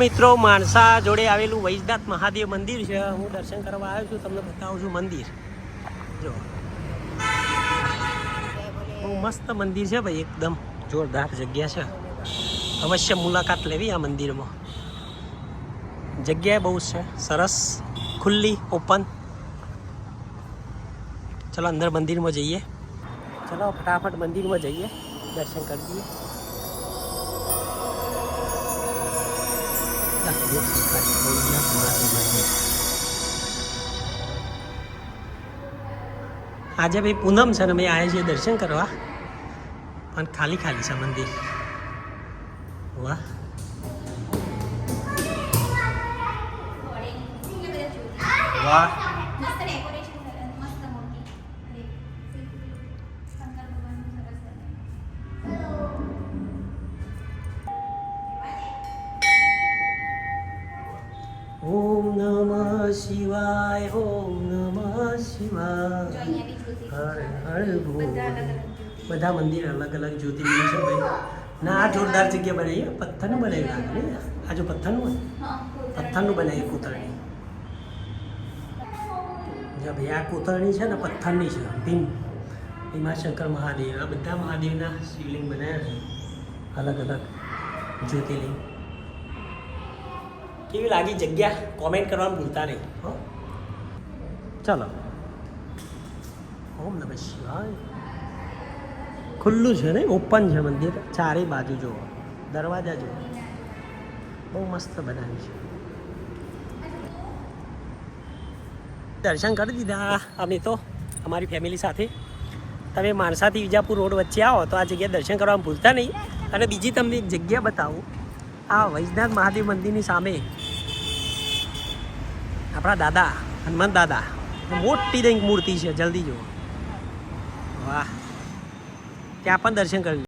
મિત્રો માણસા જોડે આવેલું વૈજનાથ મહાદેવ મંદિર છે. હું દર્શન કરવા આવ્યો છું, તમને બતાવું છું મંદિર. જો બહુ મસ્ત મંદિર છે ભાઈ, એકદમ જોરદાર જગ્યા છે. અવશ્ય મુલાકાત લેવી આ મંદિરમાં. જગ્યાએ બહુ છે સરસ, ખુલ્લી, ઓપન. ચલો અંદર મંદિરમાં જઈએ. ચલો ફટાફટ મંદિરમાં જઈએ, દર્શન કરી દઈએ. આજે ભાઈ પૂનમ છે ને અમે આવ્યા છીએ દર્શન કરવા, પણ ખાલી ખાલી છે મંદિર. વાહ, વાહ. ઓમ નમઃ શિવાય, ઓમ નમઃ શિવાય, હર હર ભોલે. બધા મંદિર અલગ અલગ જ્યોતિર્લિંગ છે ભાઈ. ના આ જોરદાર જગ્યા બનાવી, પથ્થરનું બનાવ્યું લાગે ને. આ જો પથ્થરનું બનાવ્યું, કોતરણી. જો ભાઈ આ કોતરણી છે ને પથ્થરની છે. ભીમાશંકર મહાદેવ, આ બધા મહાદેવના શિવલિંગ બનાવ્યા છે, અલગ અલગ જ્યોતિર્લિંગ. કેવી લાગી જગ્યા કોમેન્ટ કરવાનું ભૂલતા નહીં. હો ચલો. ઓમ નમઃ શિવાય. ખુલ્લું છે ને, ઓપન છે મંદિર. ચારે બાજુ જુઓ, દરવાજા જુઓ, બહુ મસ્ત બનાવ્યું છે. દર્શન કરી દીધા અમે તો અમારી ફેમિલી સાથે. તમે માણસાથી વિજાપુર રોડ વચ્ચે આવો તો આ જગ્યાએ દર્શન કરવાનું ભૂલતા નહીં. અને બીજી તમને એક જગ્યા બતાવું. આ વૈજનાથ મહાદેવ મંદિરની સામે આપણા દાદા હનુમાન દાદા મોટી દઈ મૂર્તિ છે, જલ્દી જુઓ. વાહ, ત્યાં પણ દર્શન કરી.